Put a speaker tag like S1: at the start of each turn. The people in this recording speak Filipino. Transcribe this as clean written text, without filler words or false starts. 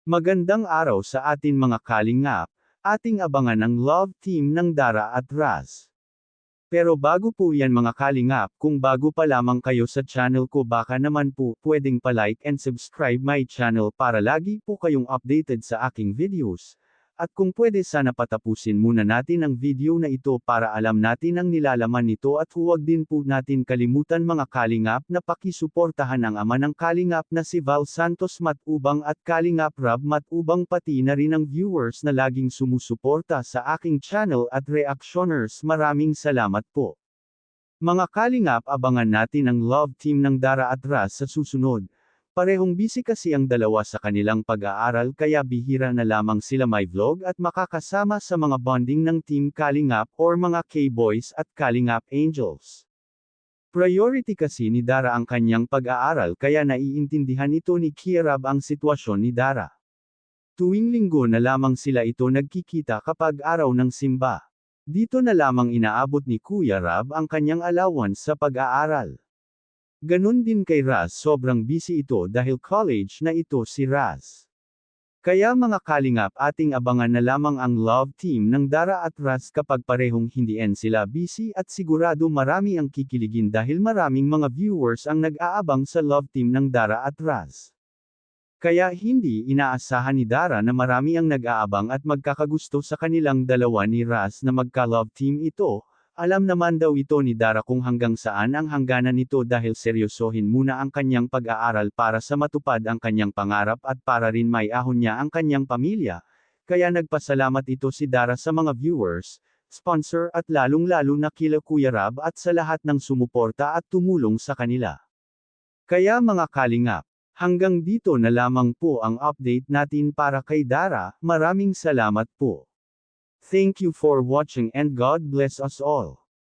S1: Magandang araw sa atin mga kalingap, ating abangan ang love team ng Dara at Raz. Pero bago po yan mga kalingap, kung bago pa lamang kayo sa channel ko baka naman po pwedeng pa-like and subscribe my channel para lagi po kayong updated sa aking videos. At kung pwede sana patapusin muna natin ang video na ito para alam natin ang nilalaman nito at huwag din po natin kalimutan mga kalingap na pakisuportahan ang ama ng kalingap na si Val Santos Matubang at Kalingap Rob Matubang pati na rin ang viewers na laging sumusuporta sa aking channel at reactioners. Maraming salamat po. Mga kalingap, abangan natin ang love team ng Dara at Raz sa susunod. Parehong busy kasi ang dalawa sa kanilang pag-aaral kaya bihira na lamang sila may vlog at makakasama sa mga bonding ng Team Kalingap or mga K-Boys at Kalingap Angels. Priority kasi ni Dara ang kanyang pag-aaral kaya naiintindihan ito ni Kirab ang sitwasyon ni Dara. Tuwing linggo na lamang sila ito nagkikita kapag araw ng simba. Dito na lamang inaabot ni Kuya Rab ang kanyang allowance sa pag-aaral. Ganun din kay Raz, sobrang busy ito dahil college na ito si Raz. Kaya mga kalingap, ating abangan na lamang ang love team ng Dara at Raz kapag parehong hindian sila busy at sigurado marami ang kikiligin dahil maraming mga viewers ang nag-aabang sa love team ng Dara at Raz. Kaya hindi inaasahan ni Dara na marami ang nag-aabang at magkakagusto sa kanilang dalawa ni Raz na magka-love team ito. Alam naman daw ito ni Dara kung hanggang saan ang hangganan nito dahil seryosohin muna ang kanyang pag-aaral para sa matupad ang kanyang pangarap at para rin maiahon niya ang kanyang pamilya. Kaya nagpasalamat ito si Dara sa mga viewers, sponsor at lalong-lalo na kila Kuya Rab at sa lahat ng sumuporta at tumulong sa kanila. Kaya mga kalingap, hanggang dito na lamang po ang update natin para kay Dara. Maraming salamat po. Thank you for watching and God bless us all.